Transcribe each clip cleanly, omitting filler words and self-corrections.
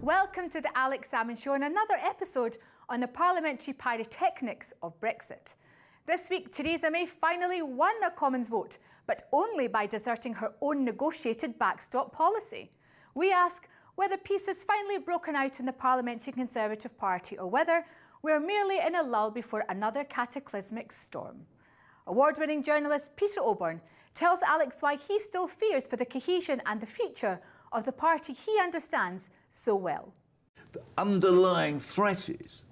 Welcome to the Alex Salmond Show and another episode on the parliamentary pyrotechnics of Brexit. This week, Theresa May finally won a Commons vote, but only by deserting her own negotiated backstop policy. We ask whether peace has finally broken out in the Parliamentary Conservative Party or whether we're merely in a lull before another cataclysmic storm. Award-winning journalist Peter Oborne tells Alex why he still fears for the cohesion and the future of the party he understands so well. The underlying threat is,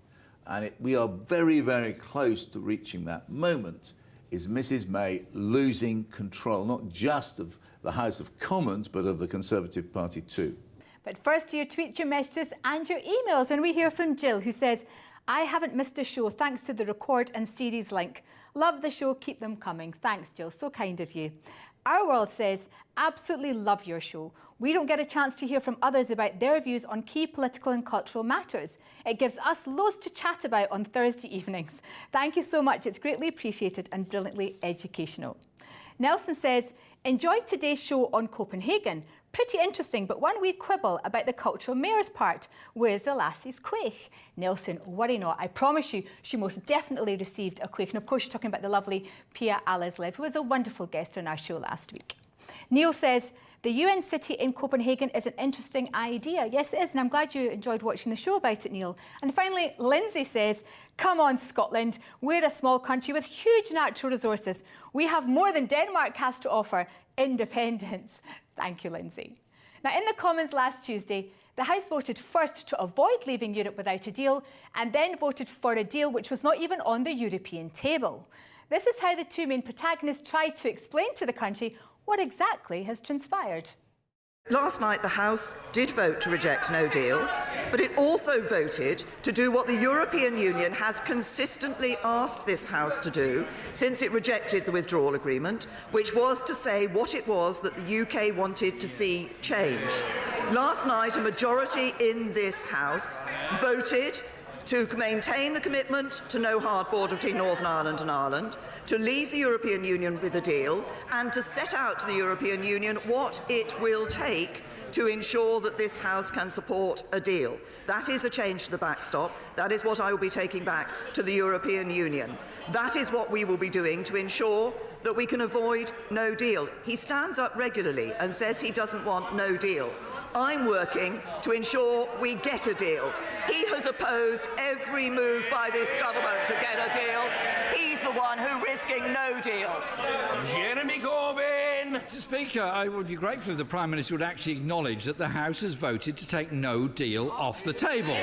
and we are very, very close to reaching that moment, is Mrs May losing control, not just of the House of Commons, but of the Conservative Party too. But first to your tweets, your messages and your emails. And we hear from Jill, who says, I haven't missed a show thanks to the record and series link. Love the show, keep them coming. Thanks, Jill, so kind of you. Our World says, absolutely love your show. We don't get a chance to hear from others about their views on key political and cultural matters. It gives us loads to chat about on Thursday evenings. Thank you so much. It's greatly appreciated and brilliantly educational. Nelson says, enjoyed today's show on Copenhagen. Pretty interesting, but one wee quibble about the cultural mayor's part. Where's the lassie's quaich? Nelson, worry not. I promise you, she most definitely received a quaich. And of course, you're talking about the lovely Pia Aleslev, who was a wonderful guest on our show last week. Neil says, the UN city in Copenhagen is an interesting idea. Yes, it is, and I'm glad you enjoyed watching the show about it, Neil. And finally, Lindsay says, come on, Scotland. We're a small country with huge natural resources. We have more than Denmark has to offer, independence. Thank you, Lindsay. Now, in the Commons last Tuesday, the House voted first to avoid leaving Europe without a deal and then voted for a deal which was not even on the European table. This is how the two main protagonists tried to explain to the country what exactly has transpired. Last night, the House did vote to reject no deal, but it also voted to do what the European Union has consistently asked this House to do since it rejected the withdrawal agreement, which was to say what it was that the UK wanted to see change. Last night, a majority in this House voted to maintain the commitment to no hard border between Northern Ireland and Ireland, to leave the European Union with a deal, and to set out to the European Union what it will take to ensure that this House can support a deal. That is a change to the backstop. That is what I will be taking back to the European Union. That is what we will be doing to ensure that we can avoid no deal. He stands up regularly and says he doesn't want no deal. I'm working to ensure we get a deal. He has opposed every move by this government to get a deal. He's the one who's risking no deal. Jeremy Corbyn! Mr. Speaker, I would be grateful if the Prime Minister would actually acknowledge that the House has voted to take no deal off the table.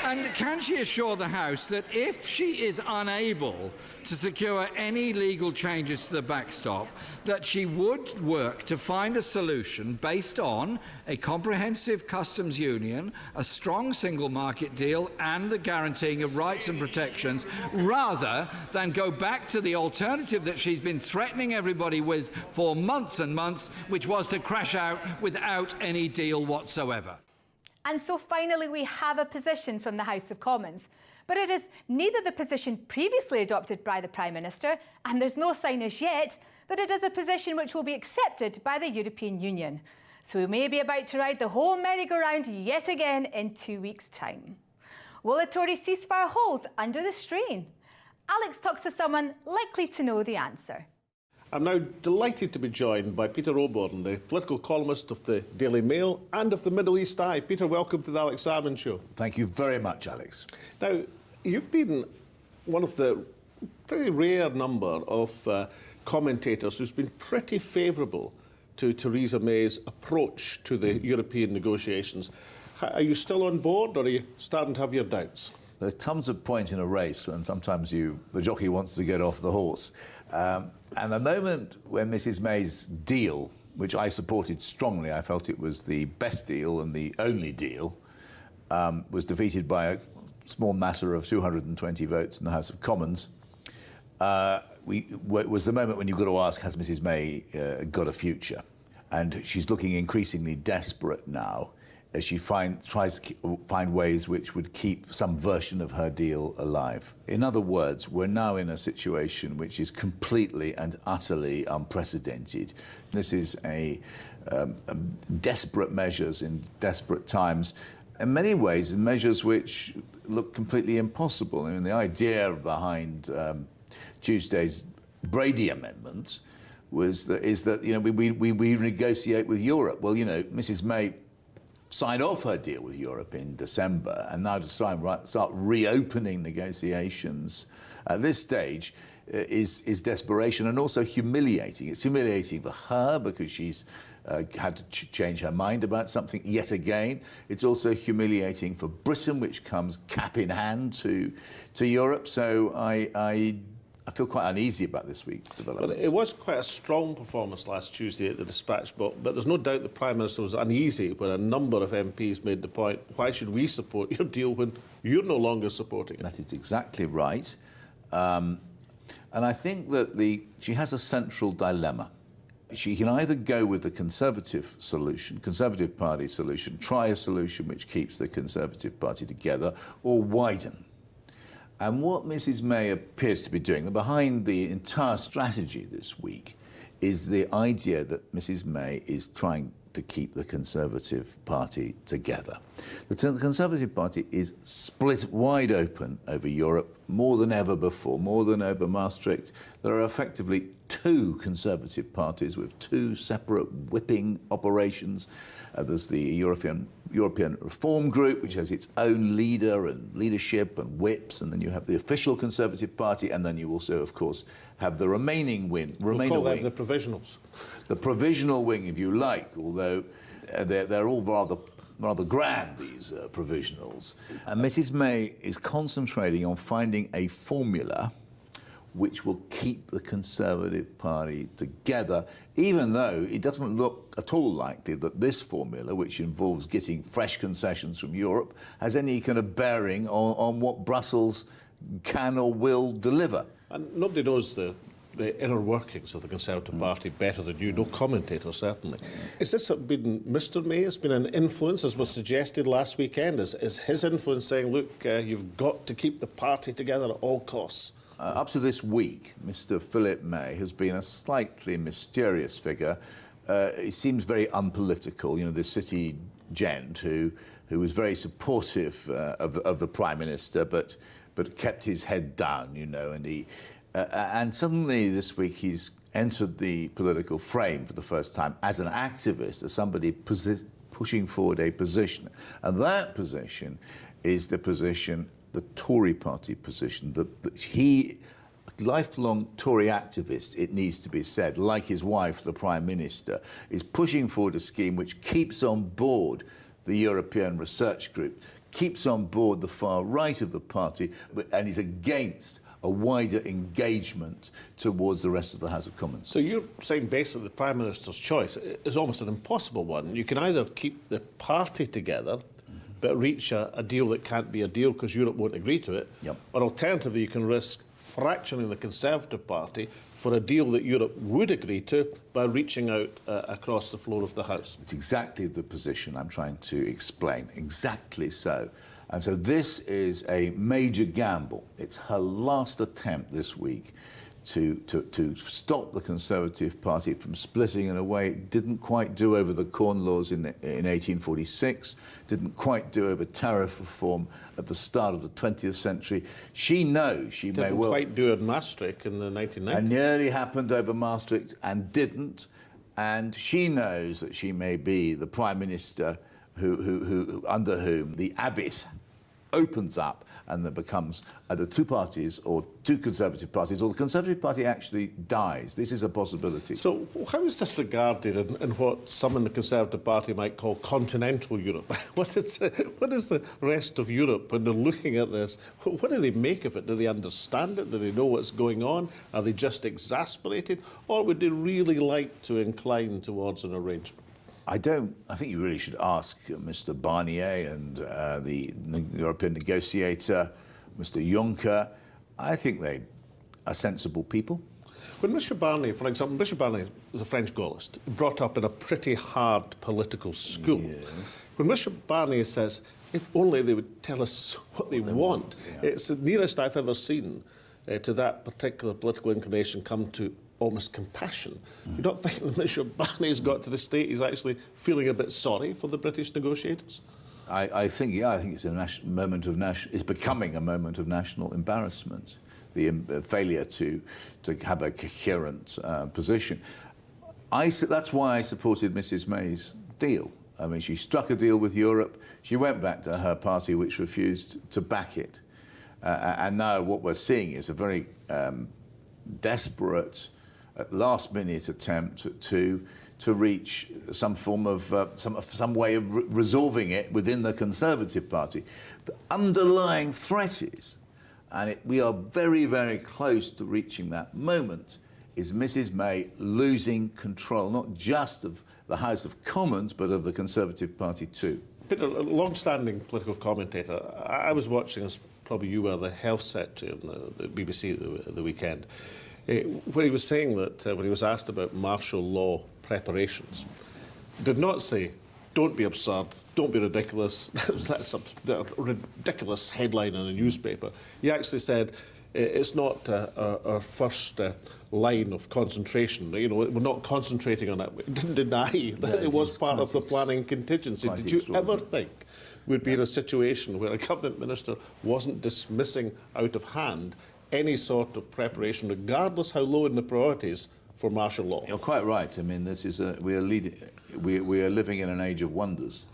And can she assure the House that if she is unable to secure any legal changes to the backstop, that she would work to find a solution based on a comprehensive customs union, a strong single market deal and the guaranteeing of rights and protections, rather than go back to the alternative that she's been threatening everybody with for months and months, which was to crash out without any deal whatsoever. And so finally we have a position from the House of Commons. But it is neither the position previously adopted by the Prime Minister, and there's no sign as yet that it is a position which will be accepted by the European Union. So we may be about to ride the whole merry-go-round yet again in 2 weeks' time. Will a Tory ceasefire hold under the strain? Alex talks to someone likely to know the answer. I'm now delighted to be joined by Peter Oborne, the political columnist of the Daily Mail and of the Middle East Eye. Peter, welcome to the Alex Salmond Show. Thank you very much, Alex. Now, you've been one of the pretty rare number of commentators who's been pretty favourable to Theresa May's approach to the European negotiations. Are you still on board, or are you starting to have your doubts? There comes a point in a race when sometimes the jockey wants to get off the horse. And the moment when Mrs May's deal, which I supported strongly, I felt it was the best deal and the only deal, was defeated by a small matter of 220 votes in the House of Commons, was the moment when you've got to ask, has Mrs May got a future? And she's looking increasingly desperate now as she tries to find ways which would keep some version of her deal alive. In other words, we're now in a situation which is completely and utterly unprecedented. This is desperate measures in desperate times, in many ways, measures which look completely impossible. I mean, the idea behind Tuesday's Brady Amendment is that we negotiate with Europe. Well, Mrs. May signed off her deal with Europe in December, and now to try and start reopening negotiations at this stage is desperation and also humiliating. It's humiliating for her because she's had to change her mind about something yet again. It's also humiliating for Britain, which comes cap in hand to Europe. So I feel quite uneasy about this week's developments. But it was quite a strong performance last Tuesday at the Dispatch, but there's no doubt the Prime Minister was uneasy when a number of MPs made the point, why should we support your deal when you're no longer supporting it? That is exactly right. And I think that she has a central dilemma. She can either go with the Conservative solution, Conservative Party solution, try a solution which keeps the Conservative Party together, or widen. And what Mrs. May appears to be doing, behind the entire strategy this week, is the idea that Mrs. May is trying to keep the Conservative Party together. The Conservative Party is split wide open over Europe more than ever before, more than over Maastricht. There are effectively two Conservative parties with two separate whipping operations. There's the European Reform Group, which has its own leader and leadership and whips, and then you have the official Conservative Party, and then you also, of course, have the remaining wing. We'll call them the provisionals. The provisional wing, if you like, although they're all rather grand, these provisionals. And Mrs. May is concentrating on finding a formula which will keep the Conservative Party together, even though it doesn't look at all likely that this formula, which involves getting fresh concessions from Europe, has any kind of bearing on what Brussels can or will deliver. And nobody knows the inner workings of the Conservative Party better than you, no commentator certainly. Has this been Mr. May? Has been an influence, as was suggested last weekend? Is his influence saying, look, you've got to keep the party together at all costs? Up to this week, Mr. Philip May has been a slightly mysterious figure. He seems very unpolitical, the city gent who was very supportive of the Prime Minister, but kept his head down, and suddenly this week he's entered the political frame for the first time as an activist, as somebody pushing forward a position. And that position is the position, the Tory party position, that he, lifelong Tory activist, it needs to be said, like his wife, the Prime Minister, is pushing forward a scheme which keeps on board the European Research Group, keeps on board the far right of the party, and is against a wider engagement towards the rest of the House of Commons. So you're saying basically the Prime Minister's choice is almost an impossible one. You can either keep the party together, but reach a deal that can't be a deal because Europe won't agree to it, or alternatively you can risk fracturing the Conservative Party for a deal that Europe would agree to by reaching out across the floor of the House. It's exactly the position I'm trying to explain, exactly so. And so this is a major gamble. It's her last attempt this week to stop the Conservative Party from splitting in a way it didn't quite do over the Corn Laws in 1846, didn't quite do over tariff reform at the start of the 20th century. She knows she may well... Didn't quite do it in Maastricht in the 1990s. And nearly happened over Maastricht and didn't. And she knows that she may be the Prime Minister who under whom the abyss opens up and there becomes either two parties or two Conservative parties, or the Conservative Party actually dies. This is a possibility. So how is this regarded in what some in the Conservative Party might call continental Europe? What is the rest of Europe when they're looking at this? What do they make of it? Do they understand it? Do they know what's going on? Are they just exasperated? Or would they really like to incline towards an arrangement? I think you really should ask Mr. Barnier and the European negotiator, Mr. Juncker. I think they are sensible people. When Mr. Barnier, for example, Mr. Barnier was a French Gaullist, brought up in a pretty hard political school. Yes. When Mr. Barnier says, if only they would tell us what they want, it's the nearest I've ever seen to that particular political inclination come to almost compassion. You don't think that Mr. Barnier's got to the state he's actually feeling a bit sorry for the British negotiators? I think it's a moment of it's becoming a moment of national embarrassment. The failure to have a coherent position. That's why I supported Mrs. May's deal. I mean, she struck a deal with Europe. She went back to her party, which refused to back it. And now what we're seeing is a very desperate, last-minute attempt to reach some form of some way of resolving it within the Conservative Party. The underlying threat is, and we are very, very close to reaching that moment, is Mrs. May losing control, not just of the House of Commons, but of the Conservative Party too. Peter, a long-standing political commentator, I was watching, as probably you were, the health secretary on the BBC the weekend, where he was saying that when he was asked about martial law preparations, did not say, don't be absurd, don't be ridiculous, that's a ridiculous headline in a newspaper. He actually said, it's not our first line of concentration. You know, we're not concentrating on it. We didn't deny that it was part of the planning contingency. Did you ever think we'd be in a situation where a cabinet minister wasn't dismissing out of hand any sort of preparation, regardless how low in the priorities, for martial law? You're quite right. I mean, this is we are living in an age of wonders.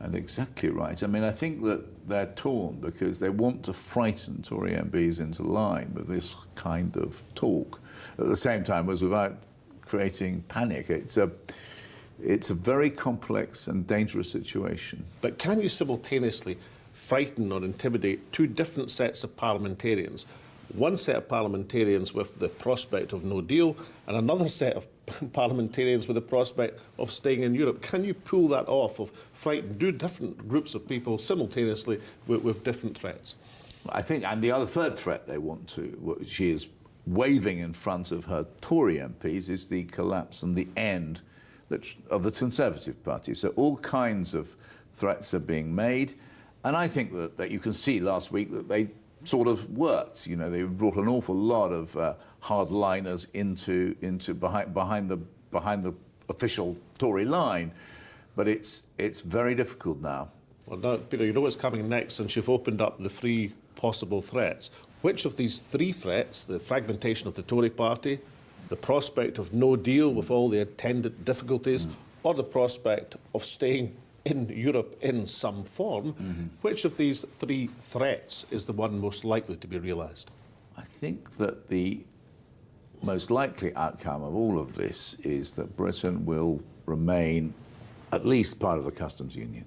And exactly right. I mean, I think that they're torn because they want to frighten Tory MPs into line with this kind of talk, at the same time as without creating panic. It's a very complex and dangerous situation. But can you simultaneously frighten or intimidate two different sets of parliamentarians? One set of parliamentarians with the prospect of no deal and another set of parliamentarians with the prospect of staying in Europe. Can you pull that off, of frighten two different groups of people simultaneously with different threats? I think, and the other third threat they want to, what she is waving in front of her Tory MPs, is the collapse and the end of the Conservative Party. So all kinds of threats are being made. And I think that you can see last week that they sort of worked. You know, they brought an awful lot of hardliners into behind the official Tory line, but it's very difficult now. Well, now, Peter, you know what's coming next, since you've opened up the three possible threats. Which of these three threats, the fragmentation of the Tory party, the prospect of no deal with all the attendant difficulties, or the prospect of staying in Europe in some form, which of these three threats is the one most likely to be realised? I think that the most likely outcome of all of this is that Britain will remain at least part of the customs union,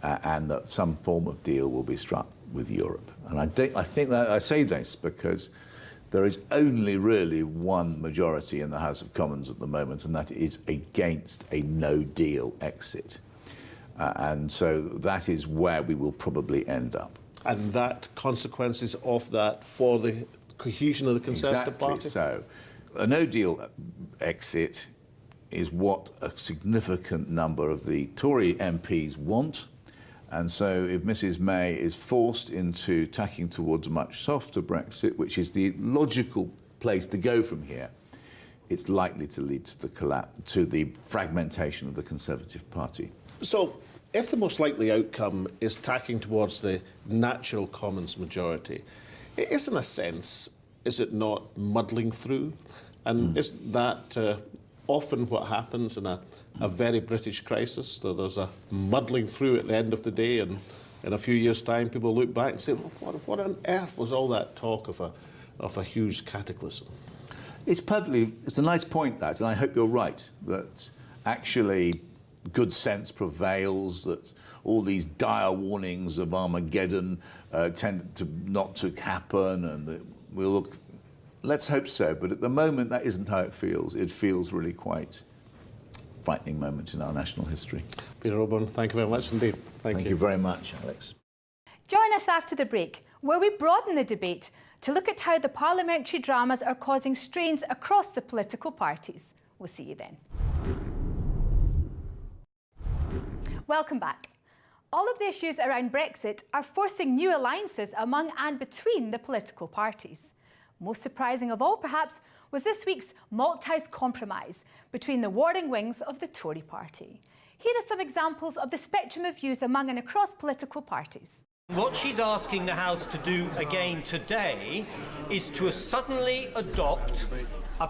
and that some form of deal will be struck with Europe. And I think that I say this because there is only really one majority in the House of Commons at the moment, and that is against a no-deal exit. And so that is where we will probably end up. And that consequences of that for the cohesion of the Conservative Party? Exactly so. A no-deal exit is what a significant number of the Tory MPs want. And so if Mrs May is forced into tacking towards a much softer Brexit, which is the logical place to go from here, it's likely to lead to the collapse, to the fragmentation of the Conservative Party. So, if the most likely outcome is tacking towards the natural Commons majority, it is, in a sense, is it not muddling through? And isn't that often what happens in a very British crisis? There's a muddling through at the end of the day, and in a few years' time, people look back and say, well, what on earth was all that talk of a huge cataclysm? It's a nice point, that, and I hope you're right, that actually good sense prevails, that all these dire warnings of Armageddon tend to not to happen, and we'll look. Let's hope so, but at the moment that isn't how it feels. It feels really quite a frightening moment in our national history. Peter O'Byrne, thank you very much indeed. Thank you very much, Alex. Join us after the break, where we broaden the debate to look at how the parliamentary dramas are causing strains across the political parties. We'll see you then. Welcome back. All of the issues around Brexit are forcing new alliances among and between the political parties. Most surprising of all, perhaps, was this week's Malthouse compromise between the warring wings of the Tory party. Here are some examples of the spectrum of views among and across political parties. What she's asking the House to do again today is to suddenly adopt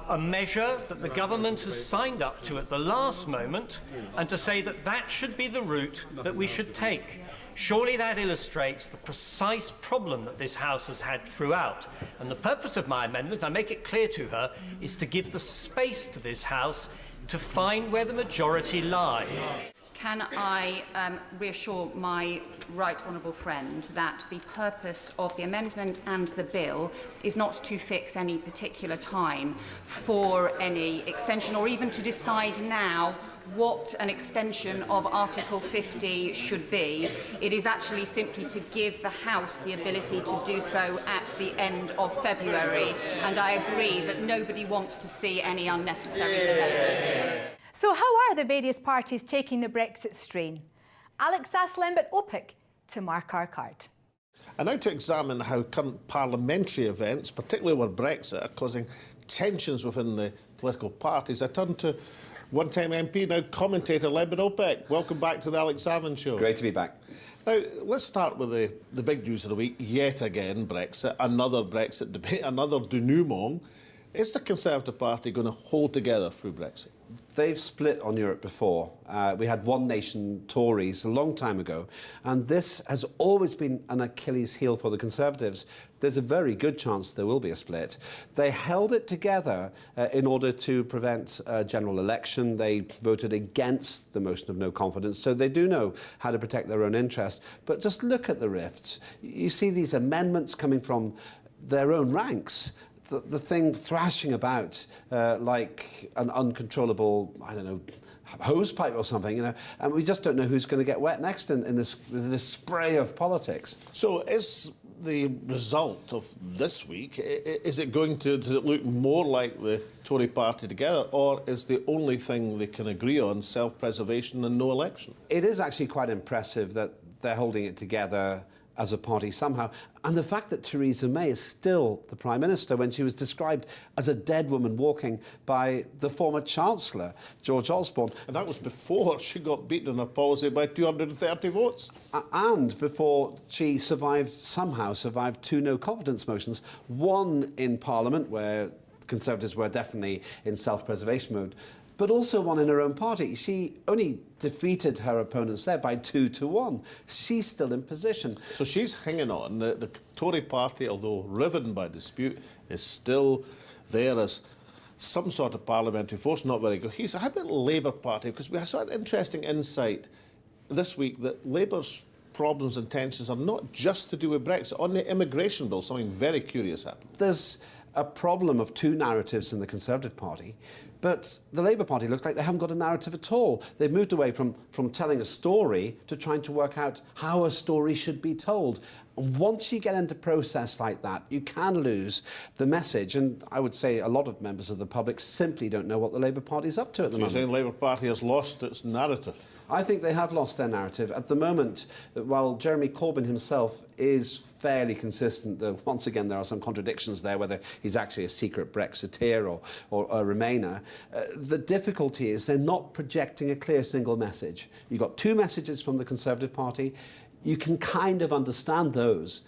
a measure that the government has signed up to at the last moment and to say that that should be the route that we should take. Surely that illustrates the precise problem that this House has had throughout. And the purpose of my amendment, I make it clear to her, is to give the space to this House to find where the majority lies. Can I reassure my right honourable friend that the purpose of the amendment and the bill is not to fix any particular time for any extension or even to decide now what an extension of Article 50 should be. It is actually simply to give the House the ability to do so at the end of February, and I agree that nobody wants to see any unnecessary delays. So how are the various parties taking the Brexit strain? Alex asked Lembit Opik to mark our card. And now to examine how current parliamentary events, particularly with Brexit, are causing tensions within the political parties, I turn to one-time MP, now commentator Lembit Opik. Welcome back to the Alex Salmond Show. Great to be back. Now, let's start with the big news of the week. Yet again, Brexit, another Brexit debate, another denouement. Is the Conservative Party going to hold together through Brexit? They've split on Europe before. We had one nation Tories a long time ago, and this has always been an Achilles heel for the Conservatives. There's a very good chance there will be a split. They held it together in order to prevent a general election. They voted against the motion of no confidence, so they do know how to protect their own interest. But just look at the rifts. You see these amendments coming from their own ranks. The thing thrashing about like an uncontrollable, I don't know, hose pipe or something, you know, and we just don't know who's going to get wet next in this spray of politics. So is the result of this week, does it look more like the Tory party together, or is the only thing they can agree on self-preservation and no election? It is actually quite impressive that they're holding it together as a party somehow. And the fact that Theresa May is still the Prime Minister when she was described as a dead woman walking by the former Chancellor, George Osborne. And that was before she got beaten in her policy by 230 votes. And before she somehow survived two no-confidence motions, one in Parliament, where Conservatives were definitely in self-preservation mode, but also one in her own party. She only defeated her opponents there by 2-1. She's still in position. So she's hanging on. The Tory party, although riven by dispute, is still there as some sort of parliamentary force, not very cohesive. How about the Labour Party? Because we saw an interesting insight this week that Labour's problems and tensions are not just to do with Brexit. On the immigration bill, something very curious happened. There's a problem of two narratives in the Conservative Party, but the Labour Party looks like they haven't got a narrative at all. They've moved away from telling a story to trying to work out how a story should be told. And once you get into process like that, you can lose the message. And I would say a lot of members of the public simply don't know what the Labour Party is up to at the moment. You're saying the Labour Party has lost its narrative? I think they have lost their narrative. At the moment, while Jeremy Corbyn himself is fairly consistent, once again there are some contradictions there, whether he's actually a secret Brexiteer or a Remainer. The difficulty is they're not projecting a clear single message. You've got two messages from the Conservative Party. You can kind of understand those,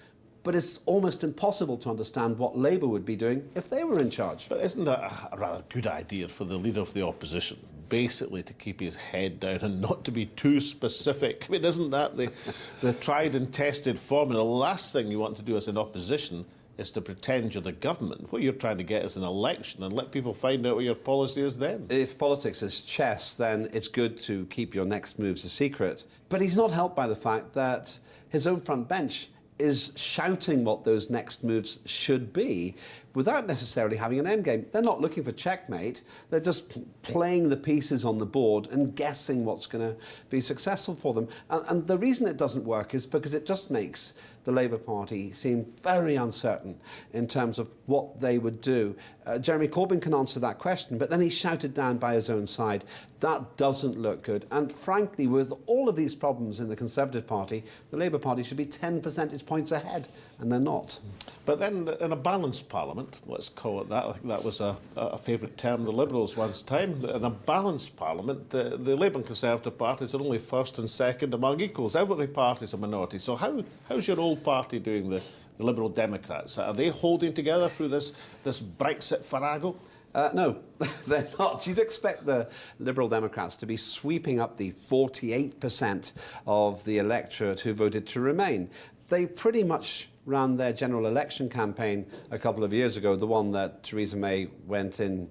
but it's almost impossible to understand what Labour would be doing if they were in charge. But isn't that a rather good idea for the leader of the opposition? Basically to keep his head down and not to be too specific. I mean, isn't that the tried and tested formula? The last thing you want to do as an opposition is to pretend you're the government. What you're trying to get is an election and let people find out what your policy is then. If politics is chess, then it's good to keep your next moves a secret. But he's not helped by the fact that his own front bench is shouting what those next moves should be without necessarily having an endgame. They're not looking for checkmate. They're just playing the pieces on the board and guessing what's going to be successful for them. And the reason it doesn't work is because it just makes the Labour Party seem very uncertain in terms of what they would do. Jeremy Corbyn can answer that question, but then he's shouted down by his own side. That doesn't look good. And frankly, with all of these problems in the Conservative Party, the Labour Party should be 10 percentage points ahead, and they're not. But then in a balanced parliament, Parliament, let's call it that. I think that was a favourite term of the Liberals once time. In a balanced Parliament, the Labour and Conservative parties are only first and second among equals. Every party is a minority. So how's your old party doing, the Liberal Democrats? Are they holding together through this Brexit farrago? No, they're not. You'd expect the Liberal Democrats to be sweeping up the 48% of the electorate who voted to remain. They pretty much ran their general election campaign a couple of years ago, the one that Theresa May went in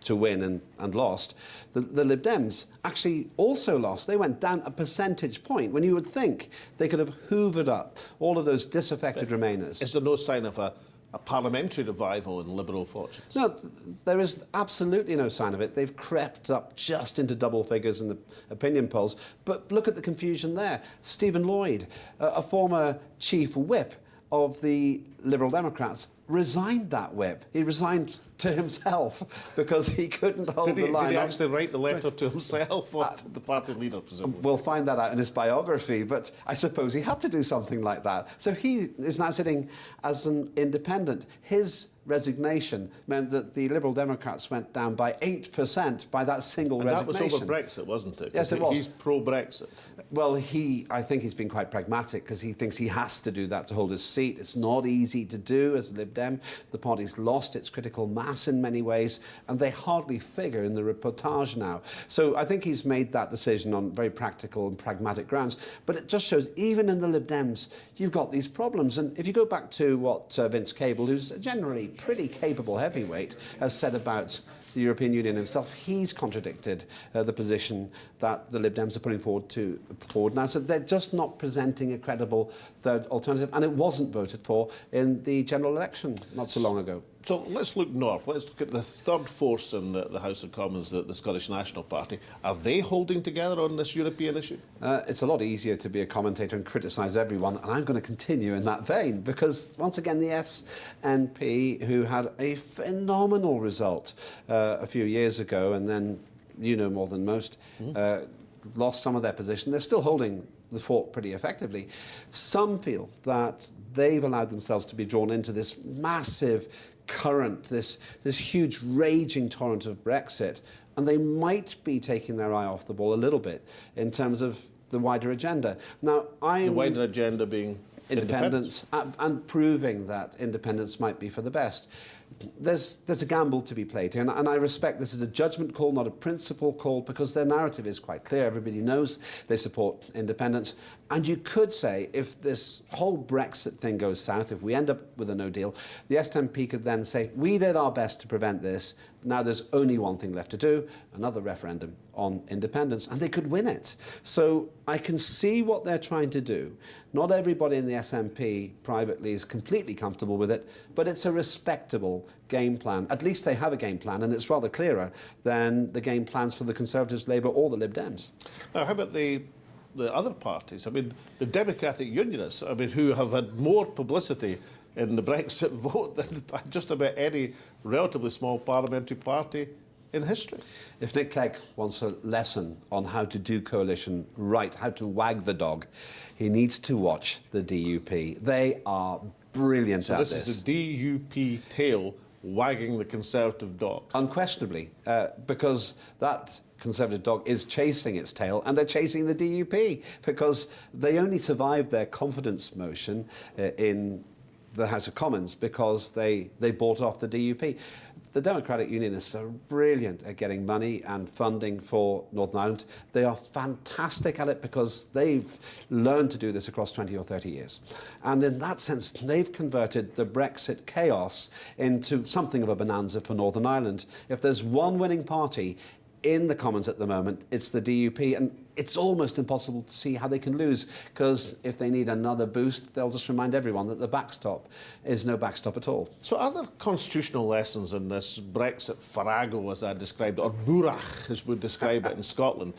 to win and lost. The Lib Dems actually also lost. They went down a percentage point when you would think they could have hoovered up all of those disaffected Remainers. Is there no sign of a parliamentary revival in Liberal fortunes? No, there is absolutely no sign of it. They've crept up just into double figures in the opinion polls. But look at the confusion there. Stephen Lloyd, a former chief whip of the Liberal Democrats, resigned that whip. He resigned to himself because he couldn't hold the line. Did he actually write the letter to himself or to the party leader, presumably? We'll find that out in his biography, but I suppose he had to do something like that. So he is now sitting as an independent. His resignation meant that the Liberal Democrats went down by 8% by that single resignation. That was over Brexit, wasn't it? Yes, it was. He's pro-Brexit. Well, I think he's been quite pragmatic because he thinks he has to do that to hold his seat. It's not easy to do as a Lib Dem. The party's lost its critical mass in many ways, and they hardly figure in the reportage now. So I think he's made that decision on very practical and pragmatic grounds. But it just shows, even in the Lib Dems, you've got these problems. And if you go back to what Vince Cable, who's generally pretty capable heavyweight, has said about the European Union himself, he's contradicted the position that the Lib Dems are putting forward now. So they're just not presenting a credible third alternative, and it wasn't voted for in the general election not so long ago. So let's look north. Let's look at the third force in the House of Commons, the Scottish National Party. Are they holding together on this European issue? It's a lot easier to be a commentator and criticise everyone, and I'm going to continue in that vein because, once again, the SNP, who had a phenomenal result a few years ago, and then, you know more than most, lost some of their position. They're still holding the fort pretty effectively. Some feel that they've allowed themselves to be drawn into this massive current, this huge raging torrent of Brexit, and they might be taking their eye off the ball a little bit in terms of the wider agenda. Now, the wider agenda being independence and proving that independence might be for the best. There's a gamble to be played here, and I respect this as a judgment call, not a principle call, because their narrative is quite clear. Everybody knows they support independence. And you could say, if this whole Brexit thing goes south, if we end up with a no deal, the SNP could then say, we did our best to prevent this. Now there's only one thing left to do, another referendum on independence, and they could win it. So I can see what they're trying to do. Not everybody in the SNP privately is completely comfortable with it, but it's a respectable game plan. At least they have a game plan, and it's rather clearer than the game plans for the Conservatives, Labour or the Lib Dems. Now, how about the other parties? I mean, the Democratic Unionists, I mean, who have had more publicity in the Brexit vote than just about any relatively small parliamentary party in history. If Nick Clegg wants a lesson on how to do coalition right, how to wag the dog, he needs to watch the DUP. They are brilliant at this. So this is the DUP tail wagging the Conservative dog? Unquestionably, because that Conservative dog is chasing its tail, and they're chasing the DUP because they only survived their confidence motion in the House of Commons because they bought off the DUP. The Democratic Unionists are brilliant at getting money and funding for Northern Ireland. They are fantastic at it because they've learned to do this across 20 or 30 years. And in that sense, they've converted the Brexit chaos into something of a bonanza for Northern Ireland. If there's one winning party in the Commons at the moment, it's the DUP, and it's almost impossible to see how they can lose, because if they need another boost, they'll just remind everyone that the backstop is no backstop at all. So are there constitutional lessons in this Brexit farrago, as I described it, or burach, as we describe it in Scotland?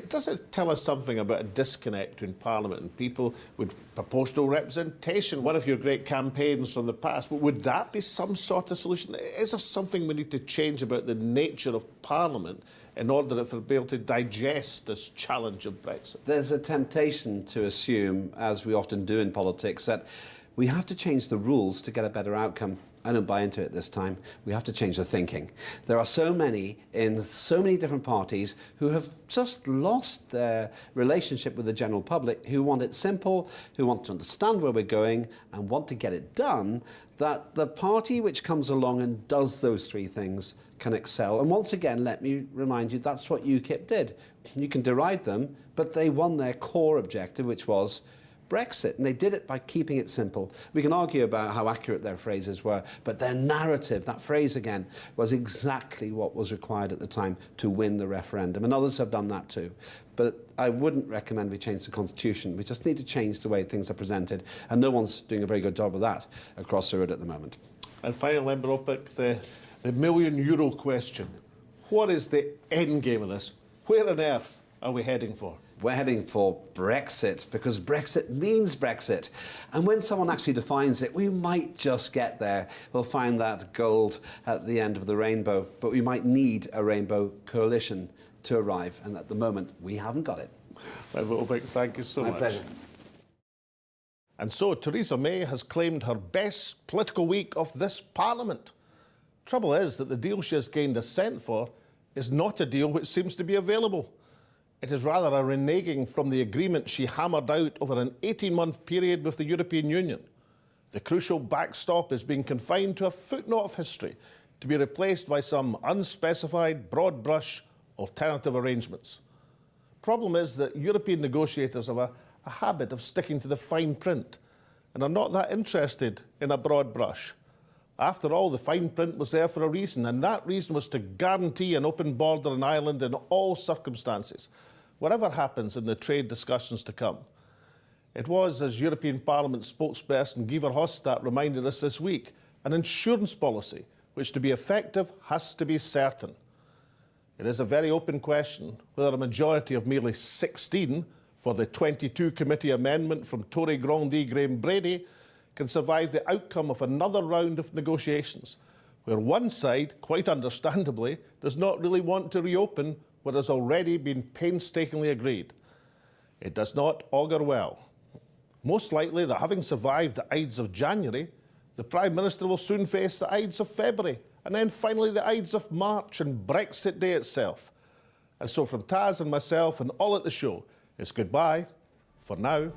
Does it tell us something about a disconnect between Parliament and people with proportional representation? One of your great campaigns from the past, would that be some sort of solution? Is there something we need to change about the nature of Parliament in order for it to be able to digest this challenge of Brexit? There's a temptation to assume, as we often do in politics, that we have to change the rules to get a better outcome. I don't buy into it this time. We have to change the thinking. There are so many in so many different parties who have just lost their relationship with the general public, who want it simple, who want to understand where we're going and want to get it done, that the party which comes along and does those three things can excel. And once again, let me remind you, that's what UKIP did. You can deride them, but they won their core objective, which was Brexit, and they did it by keeping it simple. We can argue about how accurate their phrases were, but their narrative, that phrase again, was exactly what was required at the time to win the referendum, and others have done that too. But I wouldn't recommend we change the constitution. We just need to change the way things are presented, and no one's doing a very good job of that across the road at the moment. And finally, Member Opick, the €1 million question. What is the end game of this? Where on earth are we heading for? We're heading for Brexit, because Brexit means Brexit. And when someone actually defines it, we might just get there. We'll find that gold at the end of the rainbow, but we might need a rainbow coalition to arrive. And at the moment, we haven't got it. Thank you so much. My pleasure. And so Theresa May has claimed her best political week of this Parliament. Trouble is that the deal she has gained assent for is not a deal which seems to be available. It is rather a reneging from the agreement she hammered out over an 18-month period with the European Union. The crucial backstop is being confined to a footnote of history to be replaced by some unspecified, broad-brush alternative arrangements. Problem is that European negotiators have a habit of sticking to the fine print and are not that interested in a broad brush. After all, the fine print was there for a reason, and that reason was to guarantee an open border in Ireland in all circumstances, whatever happens in the trade discussions to come. It was, as European Parliament spokesperson Guy Verhofstadt reminded us this week, an insurance policy which, to be effective, has to be certain. It is a very open question whether a majority of merely 16 for the 22 committee amendment from Tory grandee Graham Brady can survive the outcome of another round of negotiations, where one side, quite understandably, does not really want to reopen what has already been painstakingly agreed. It does not augur well. Most likely that having survived the ides of January, the Prime Minister will soon face the ides of February, and then finally the ides of March and Brexit Day itself. And so from Taz and myself and all at the show, it's goodbye for now.